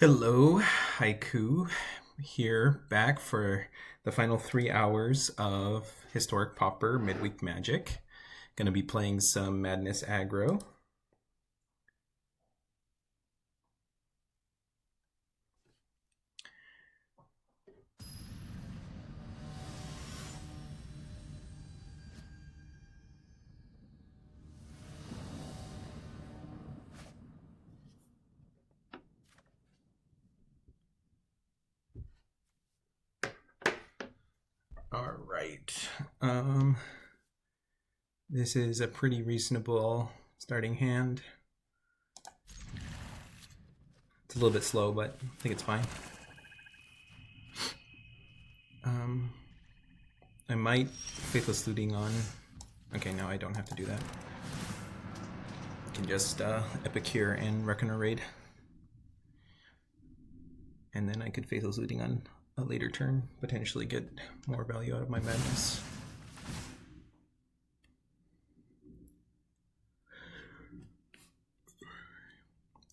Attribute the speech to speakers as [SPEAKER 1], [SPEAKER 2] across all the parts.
[SPEAKER 1] Hello, Haiku, here back for the final 3 hours of Historic Pauper Midweek Magic. Gonna be playing some Madness Aggro. All right. This is a pretty reasonable starting hand. It's a little bit slow, but I think it's fine. I might Faithless Looting on. Okay, no, I don't have to do that. I can just Epicure and Reckoner Raid. And then I could Faithless Looting on a later turn, potentially get more value out of my madness.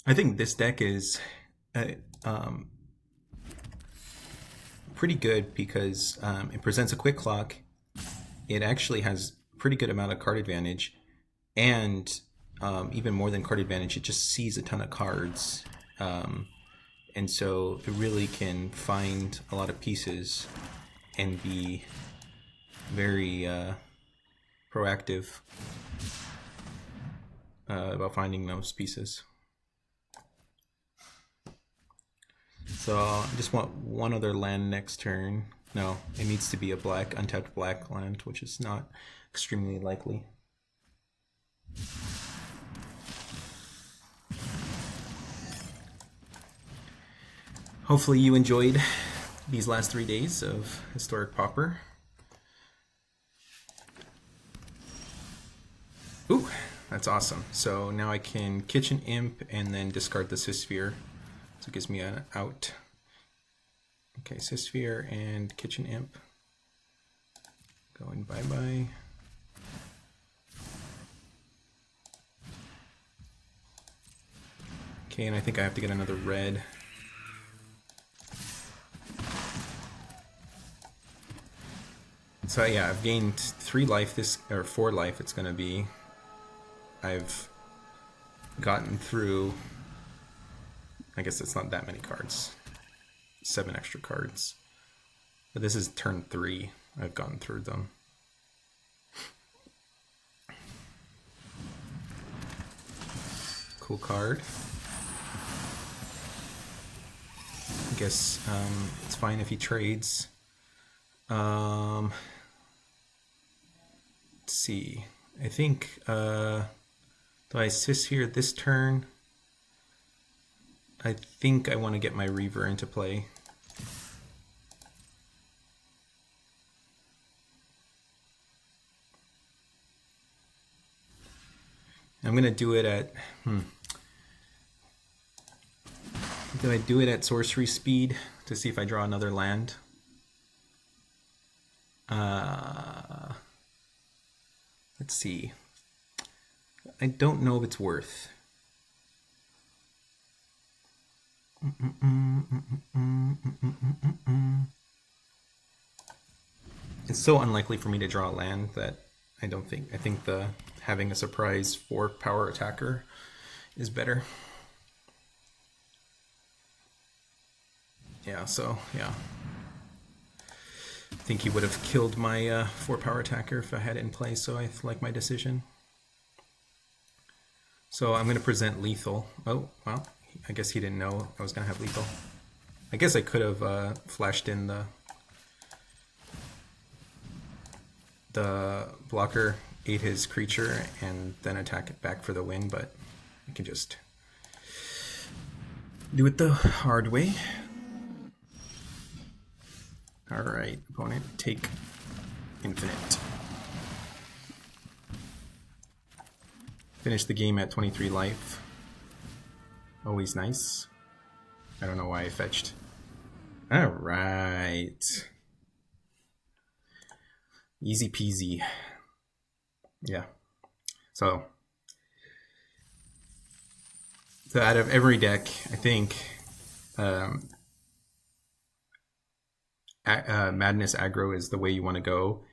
[SPEAKER 1] I think this deck is pretty good because it presents a quick clock. It actually has pretty good amount of card advantage, and even more than card advantage, it just sees a ton of cards. And so it really can find a lot of pieces and be very proactive about finding those pieces. So I just want one other land next turn. No, it needs to be a black, untapped black land, which is not extremely likely. Hopefully you enjoyed these last 3 days of Historic Pauper. Ooh, that's awesome. So now I can Kitchen Imp and then discard the Sphere. So it gives me an out. Okay, Sphere and Kitchen Imp. Going bye-bye. Okay, and I think I have to get another red. So yeah, I've gained 3 life or 4 life it's gonna be. I've gotten through, I guess it's not that many cards. 7 extra cards. But this is turn 3. I've gotten through them. Cool card. I guess it's fine if he trades. Let's see. I think do I assist here this turn? I think I want to get my Reaver into play. I'm gonna do it at do I do it at sorcery speed to see if I draw another land? Let's see. I don't know if it's worth. It's so unlikely for me to draw a land that I think the having a surprise 4 power attacker is better. Yeah, so yeah. I think he would have killed my 4 power attacker if I had it in play, so I like my decision. So I'm going to present lethal. Oh, well, I guess he didn't know I was going to have lethal. I guess I could have flashed in the blocker, ate his creature, and then attack it back for the win, but I can just do it the hard way. Alright, opponent, take infinite. Finish the game at 23 life. Always nice. I don't know why I fetched. Alright. Easy peasy. Yeah. So out of every deck, I think Madness aggro is the way you want to go.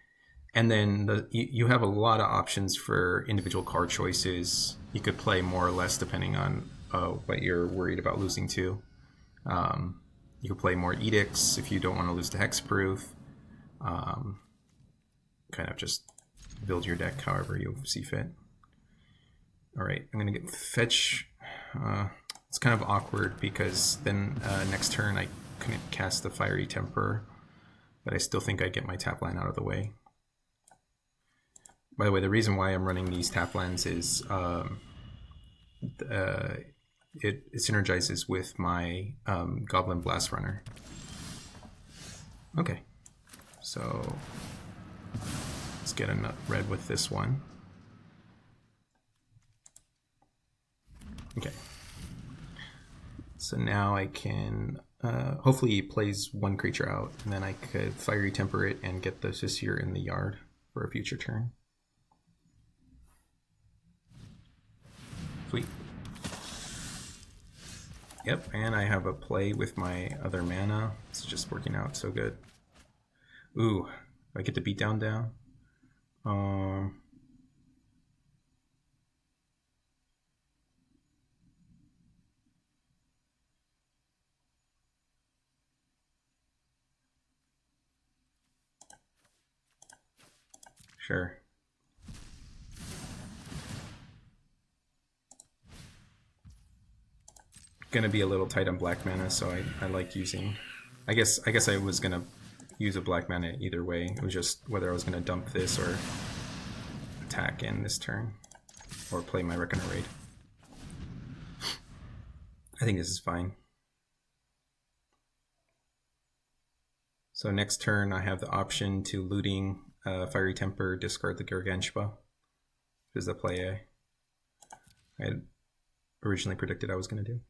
[SPEAKER 1] And then you have a lot of options for individual card choices. You could play more or less depending on what you're worried about losing to. You could play more edicts if you don't want to lose to hexproof. Kind of just build your deck however you see fit. All right, I'm gonna get fetch. It's kind of awkward because then next turn I couldn't cast the Fiery Temper, but I still think I get my tap line out of the way. By the way, the reason why I'm running these tap lands is it synergizes with my Goblin Blast-Runner. Okay, so let's get a red with this one. Okay, so now I can hopefully he plays one creature out, and then I could Fiery Temper it and get the Sisir in the yard for a future turn. Sweet. Yep, and I have a play with my other mana. It's just working out so good. Ooh, I get to beat down. Sure. Gonna be a little tight on black mana, so I like using. I guess I was gonna use a black mana either way. It was just whether I was gonna dump this or attack in this turn, or play my Reckoner Raid. I think this is fine. So next turn I have the option to looting Fiery Temper, discard the Gargantua. This is the play I had originally predicted I was gonna do.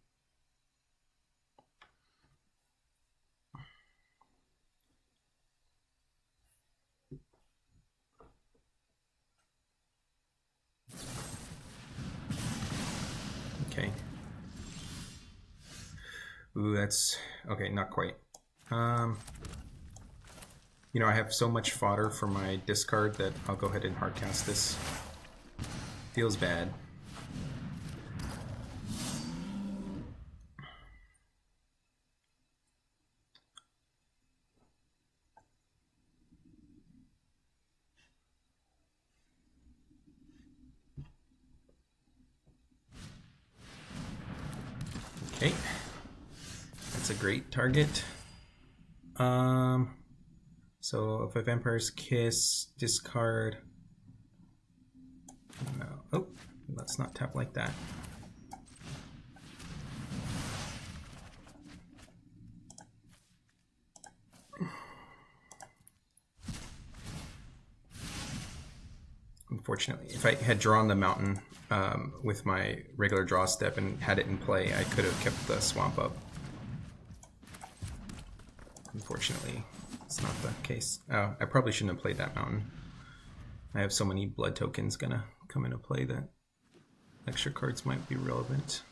[SPEAKER 1] Okay. Ooh, that's okay, not quite. You know, I have so much fodder for my discard that I'll go ahead and hardcast this. Feels bad. Okay, that's a great target. So if a Vampire's Kiss, discard. No. Oh, let's not tap like that. Unfortunately, if I had drawn the mountain with my regular draw step and had it in play, I could have kept the swamp up. Unfortunately, it's not the case. Oh, I probably shouldn't have played that mountain. I have so many blood tokens gonna come into play that extra cards might be relevant.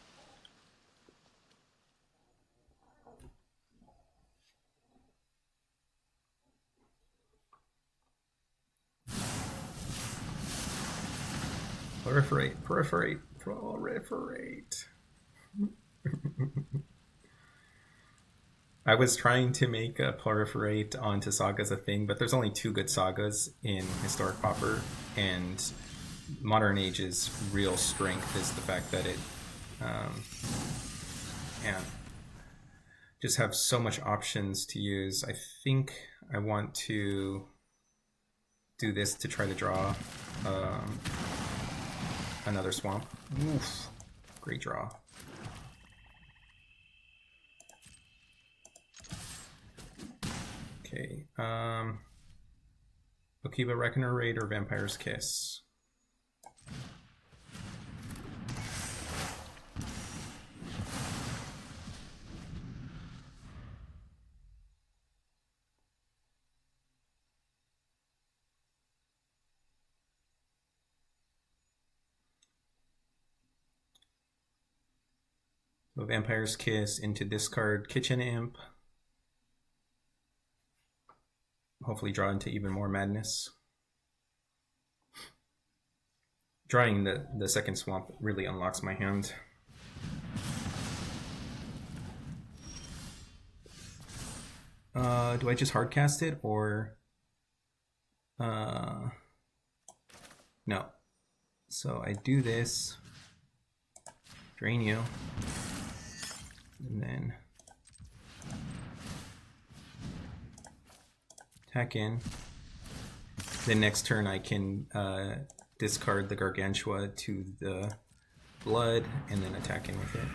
[SPEAKER 1] Proliferate, proliferate, proliferate. I was trying to make a proliferate onto sagas a thing, but there's only 2 good sagas in Historic Pauper, and Modern Age's real strength is the fact that it just have so much options to use. I think I want to do this to try to draw another swamp. Oof, great draw. Okay, Okiba Reckoner Raid or Vampire's Kiss? A Vampire's Kiss into discard Kitchen Imp. Hopefully draw into even more madness. Drawing the second swamp really unlocks my hand. Do I just hardcast it or no? So I do this, drain you, and then attack in. Then next turn I can discard the Gargantua to the blood and then attack in with it.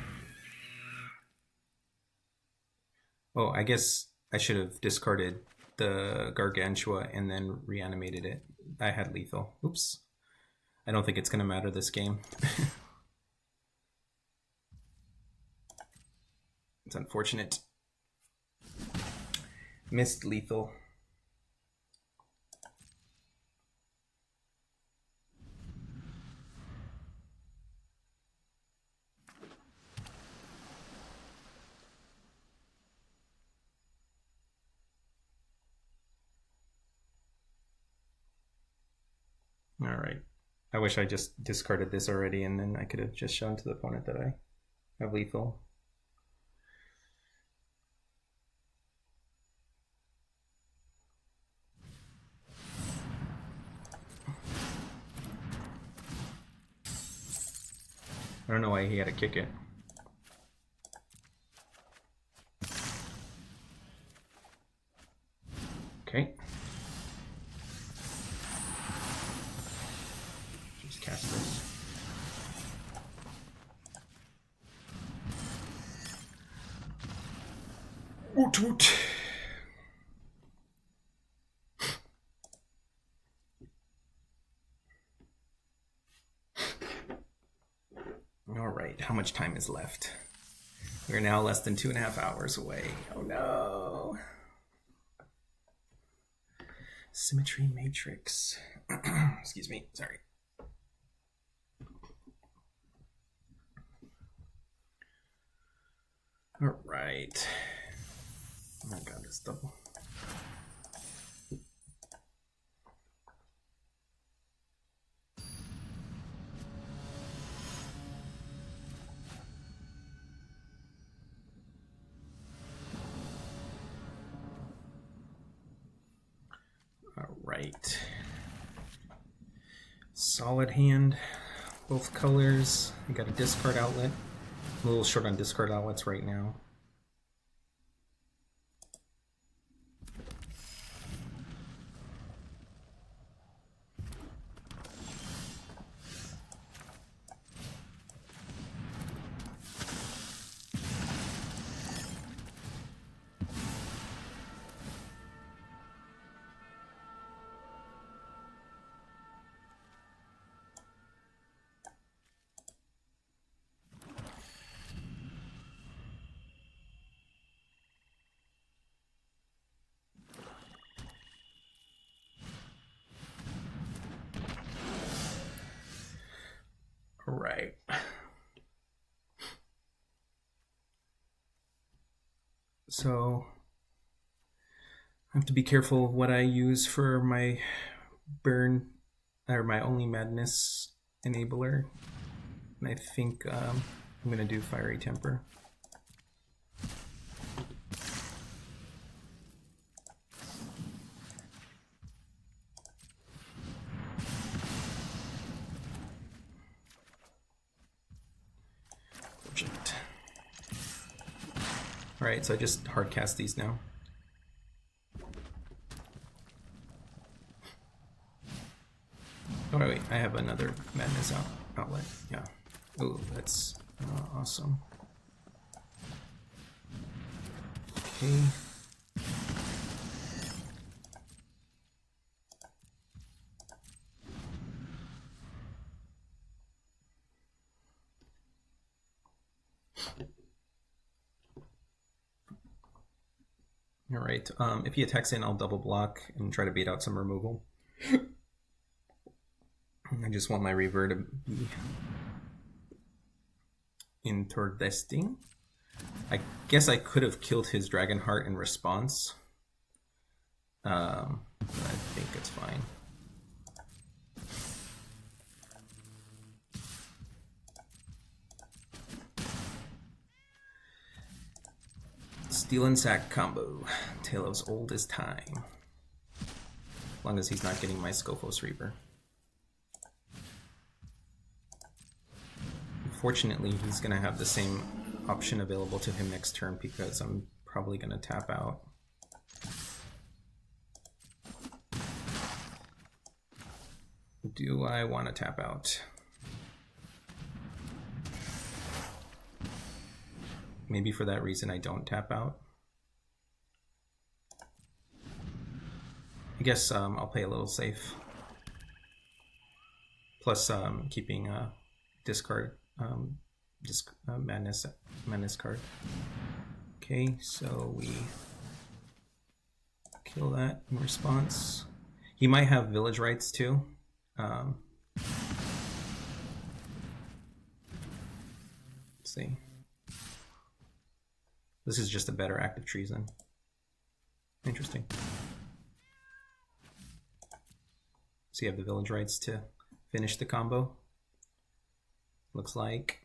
[SPEAKER 1] Oh, I guess I should have discarded the Gargantua and then reanimated it. I had lethal. Oops. I don't think it's going to matter this game. It's unfortunate. Missed lethal. All right. I wish I just discarded this already and then I could have just shown to the opponent that I have lethal. I don't know why he had to kick it. Okay. Just cast this. Woot woot. All right, how much time is left? We're now less than 2.5 hours away. Oh no. Symmetry Matrix. Excuse me, sorry. All right. Oh my god, this double. All right. Solid hand, both colors. I got a discard outlet. I'm a little short on discard outlets right now. Right. So I have to be careful what I use for my burn or my only madness enabler. And I think I'm gonna do Fiery Temper. Alright, so I just hard cast these now. Oh wait, I have another madness outlet. Yeah. Oh, that's awesome. Okay. All right. If he attacks in, I'll double block and try to beat out some removal. I just want my Reaver to be Interdesting. I guess I could have killed his Dragonheart in response. But I think it's fine. Steel and Sack combo. Tale as old as time. As long as he's not getting my Skophos Reaver. Unfortunately, he's going to have the same option available to him next turn because I'm probably going to tap out. Do I want to tap out? Maybe for that reason I don't tap out. I guess I'll play a little safe. Plus keeping discard madness card. Okay, so we kill that in response. He might have village rights too. Let's see. This is just a better act of treason. Interesting. So you have the village rights to finish the combo. Looks like.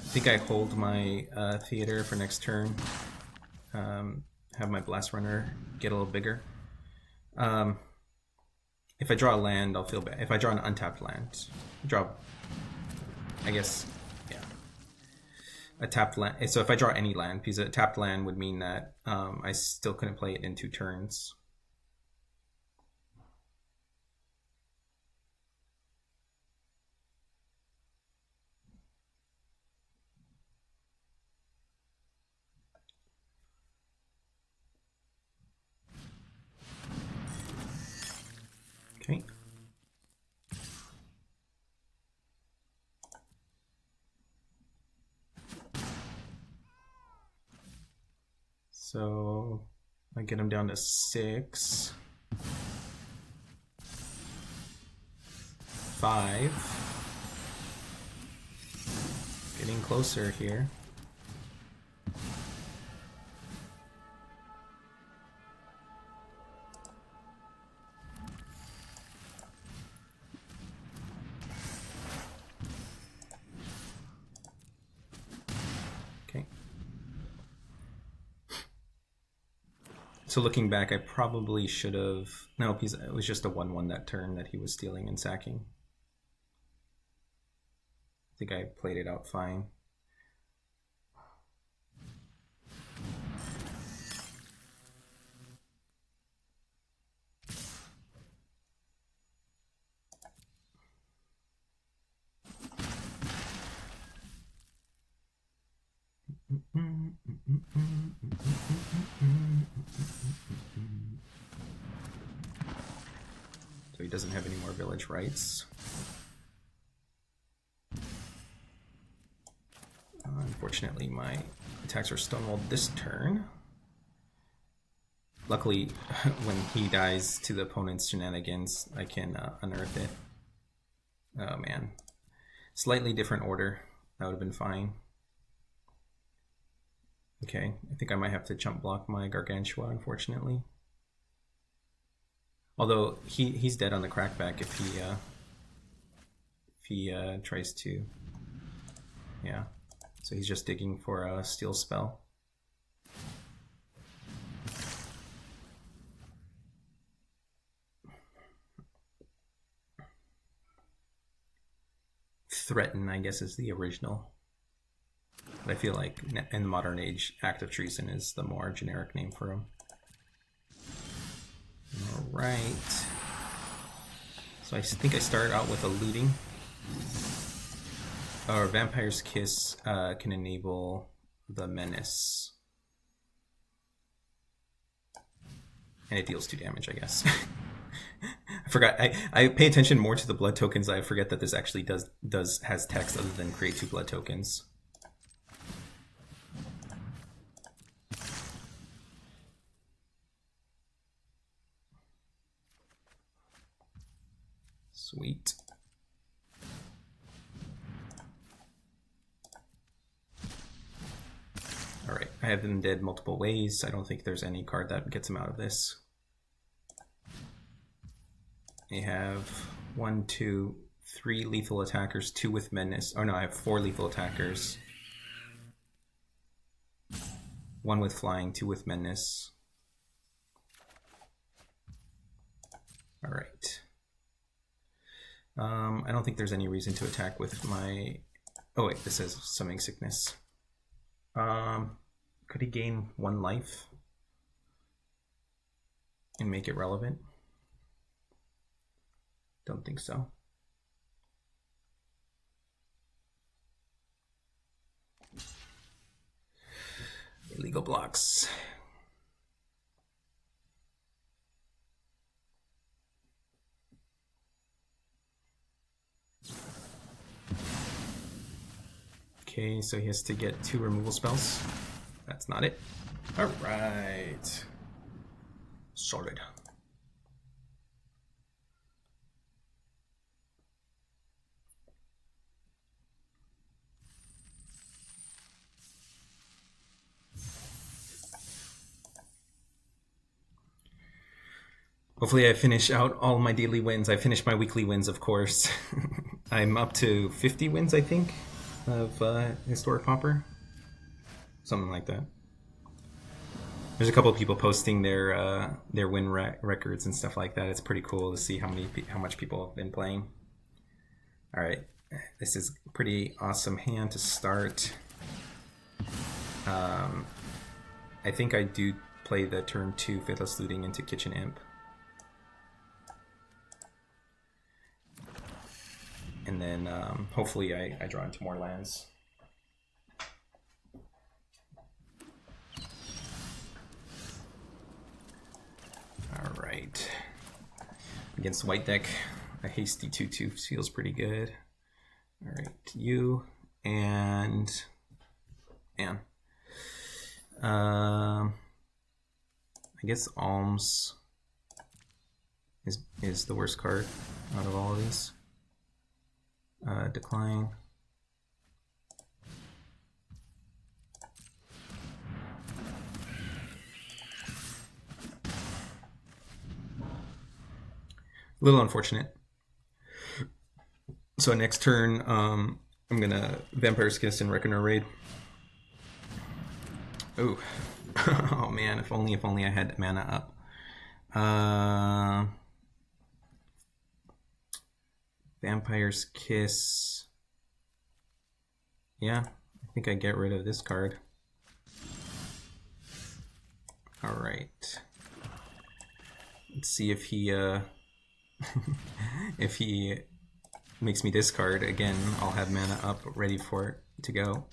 [SPEAKER 1] I think I hold my theater for next turn. Have my Blast-Runner get a little bigger. If I draw a land, I'll feel bad. If I draw an untapped land, I guess, yeah. A tapped land. So if I draw any land, because a tapped land would mean that I still couldn't play it in 2 turns. Okay. So I get him down to 6. 5. Getting closer here. So looking back, I probably should have... No, it was just a 1-1 that turn that he was stealing and sacking. I think I played it out fine. So he doesn't have any more village rights. Unfortunately, my attacks are stonewalled this turn. Luckily, when he dies to the opponent's shenanigans, I can unearth it. Oh man. Slightly different order. That would have been fine. Okay, I think I might have to jump block my Gargantua, unfortunately. Although he's dead on the crackback if he tries to. Yeah, so he's just digging for a steal spell. Threaten, I guess, is the original. But I feel like in the modern age, Act of Treason is the more generic name for him. Alright. So I think I started out with a looting. Or Vampire's Kiss can enable the Menace. And it deals 2 damage, I guess. I forgot. I pay attention more to the blood tokens. I forget that this actually has text other than create 2 blood tokens. Sweet. Alright, I have them dead multiple ways. I don't think there's any card that gets him out of this. I have 1, 2, 3 lethal attackers, 2 with menace. Oh no, I have 4 lethal attackers. 1 with flying, 2 with menace. Alright. I don't think there's any reason to attack with my... Oh wait, this says Summoning Sickness. Could he gain 1 life and make it relevant? Don't think so. Illegal blocks. Okay, so he has to get 2 removal spells. That's not it. All right. Sorted. Hopefully I finish out all my daily wins. I finished my weekly wins, of course. I'm up to 50 wins, I think, of Historic Pauper. Something like that. There's a couple of people posting their win records and stuff like that. It's pretty cool to see how much people have been playing. All right, this is a pretty awesome hand to start. I think I do play the turn 2 Faithless Looting into Kitchen Imp. And then hopefully I draw into more lands. All right. Against white deck, a hasty 2/2 feels pretty good. All right, you and I guess Alms is the worst card out of all of these. Decline. A little unfortunate. So next turn, I'm gonna Vampire's Kiss and Reckoner Raid. Oh, oh man! If only I had mana up. Vampire's Kiss. Yeah, I think I get rid of this card. All right. Let's see if he if he makes me discard again. I'll have mana up, ready for it to go.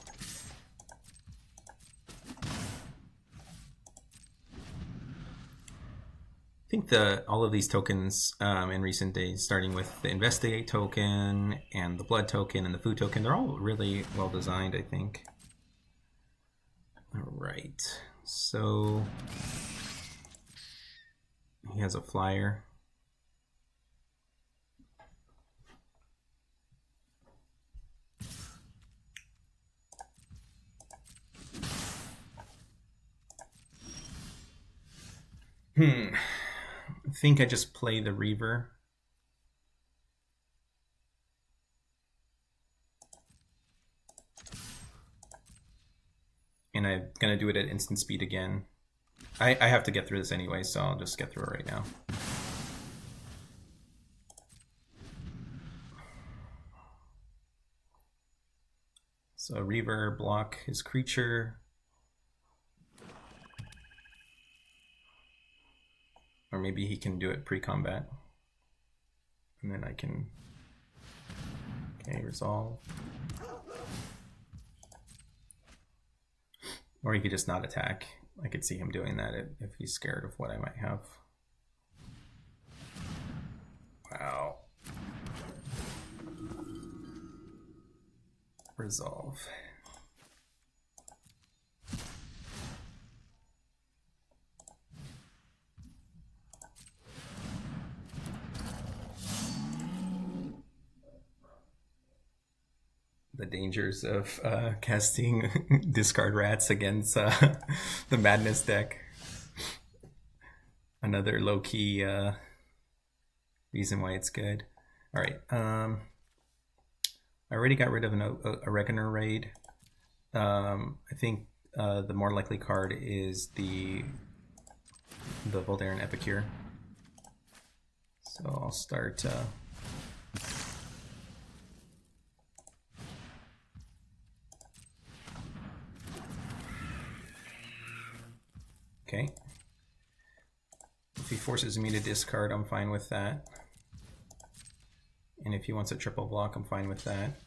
[SPEAKER 1] I think all of these tokens in recent days, starting with the Investigate token and the Blood token and the Food token, they're all really well designed, I think. All right, so he has a flyer. I think I just play the Reaver. And I'm going to do it at instant speed again. I have to get through this anyway, so I'll just get through it right now. So Reaver, block his creature. Or maybe he can do it pre-combat. And then I can... Okay, resolve. Or he could just not attack. I could see him doing that if he's scared of what I might have. Wow. Resolve. The dangers of casting discard rats against the Madness deck. Another low-key reason why it's good. All right. I already got rid of a Reckoner raid. I think the more likely card is the Voldaren Epicure. So I'll start... Okay. If he forces me to discard, I'm fine with that. And if he wants a triple block, I'm fine with that.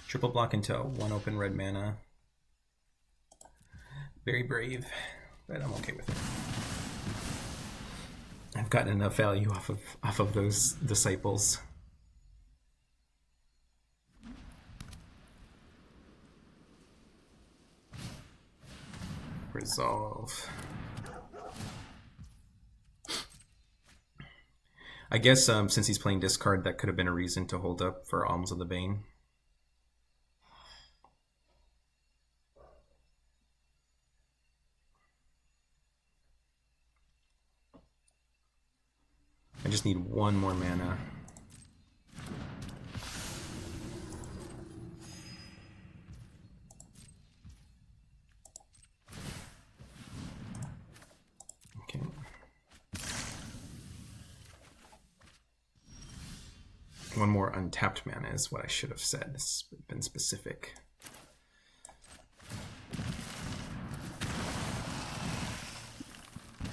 [SPEAKER 1] Triple block into 1 open red mana. Very brave, but I'm okay with it. I've gotten enough value off of those disciples. Resolve. I guess since he's playing discard, that could have been a reason to hold up for Alms of the Bane. I just need 1 more mana. Okay. 1 more untapped mana is what I should have said. It's been specific.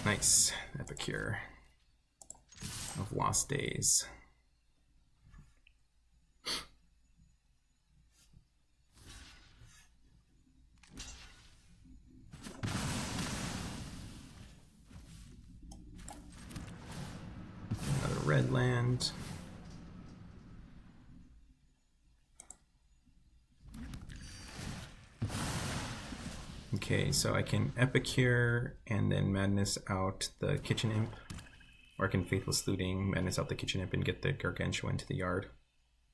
[SPEAKER 1] Nice. Epicure of Lost Days. Another red land. Okay, so I can Epicure and then Madness out the Kitchen Imp. Or I can Faithless Looting, Madness out the Kitchen Imp and get the Gargantua into the yard.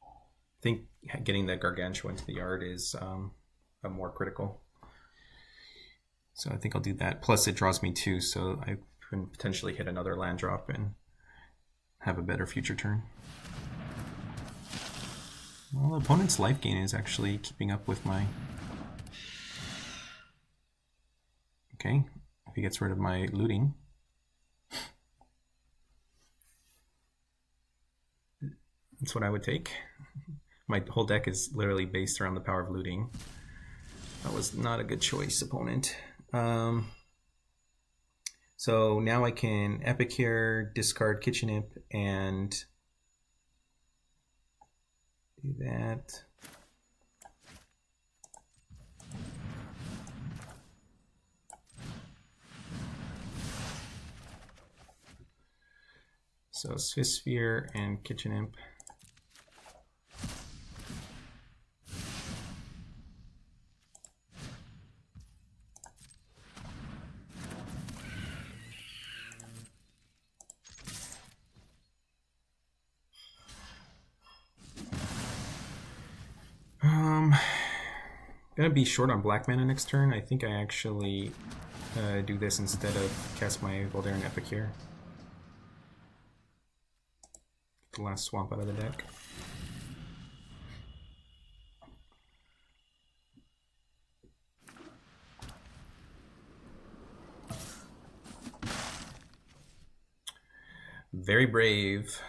[SPEAKER 1] I think getting the Gargantua into the yard is a more critical. So I think I'll do that. Plus it draws me 2, so I can potentially hit another land drop and have a better future turn. Well, the opponent's life gain is actually keeping up with my... Okay, if he gets rid of my looting. That's what I would take. My whole deck is literally based around the power of looting. That was not a good choice, opponent. So now I can Epicure, discard Kitchen Imp, and do that. So First-Sphere and Kitchen Imp. Gonna be short on black mana next turn. I think I actually do this instead of cast my Voldaren Epicure. The last swamp out of the deck. Very brave.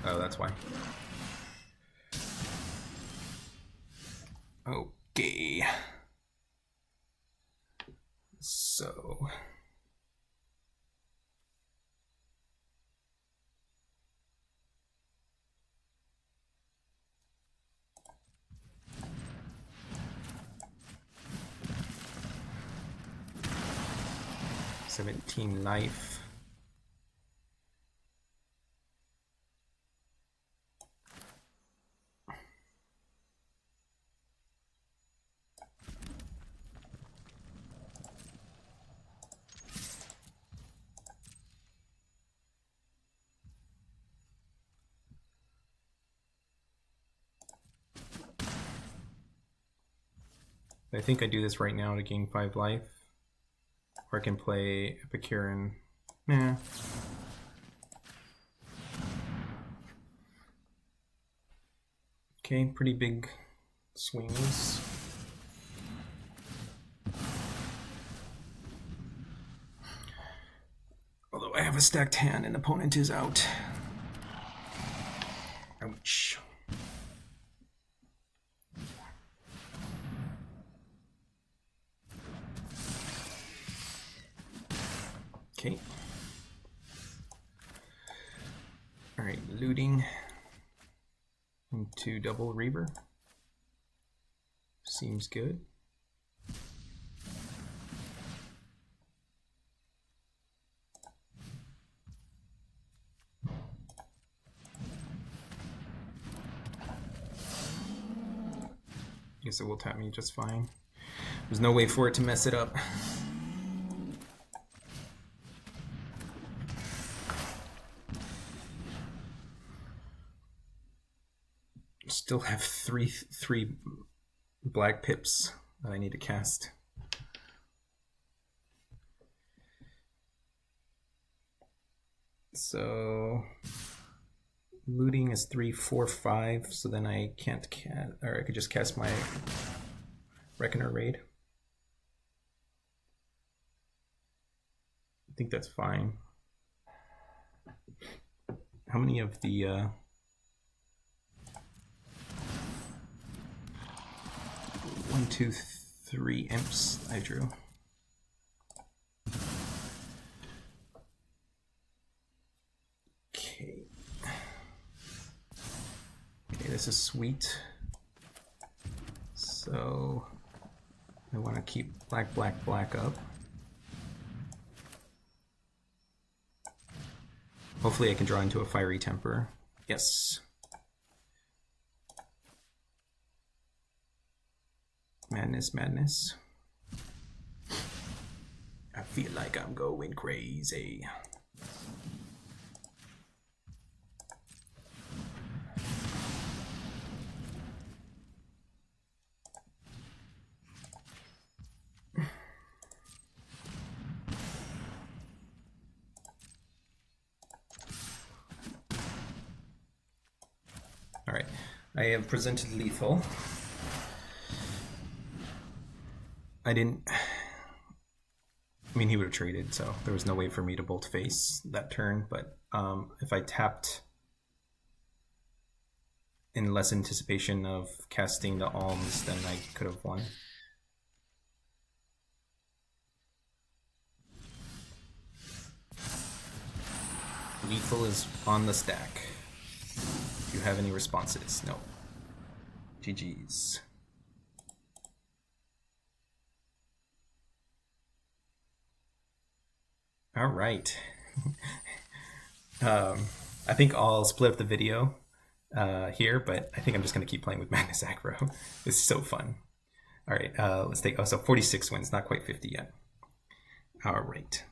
[SPEAKER 1] Oh, that's why. Okay. So... $17 life. I think I do this right now to gain 5 life. Or I can play Epicure and... Nah. Okay, pretty big swings. Although I have a stacked hand and opponent is out. Ouch. Okay. All right, looting into double Reaver. Seems good. Guess it will tap me just fine. There's no way for it to mess it up. Still have three black pips that I need to cast. So looting is 3, 4, 5. So then I can't cast, or I could just cast my Reckoner Raid. I think that's fine. How many of the 1, 2, 3 imps I drew? Okay. Okay, this is sweet. So I want to keep black, black, black up. Hopefully I can draw into a Fiery Temper. Yes. Madness, madness. I feel like I'm going crazy. All right, I have presented lethal. I mean, he would have traded, so there was no way for me to bolt face that turn, but if I tapped in less anticipation of casting the alms, then I could have won. Lethal is on the stack. Do you have any responses? No. GG's. All right. I think I'll split up the video here, but I think I'm just going to keep playing with Madness Aggro. It's so fun. All right, let's take, oh, so 46 wins, not quite 50 yet. All right.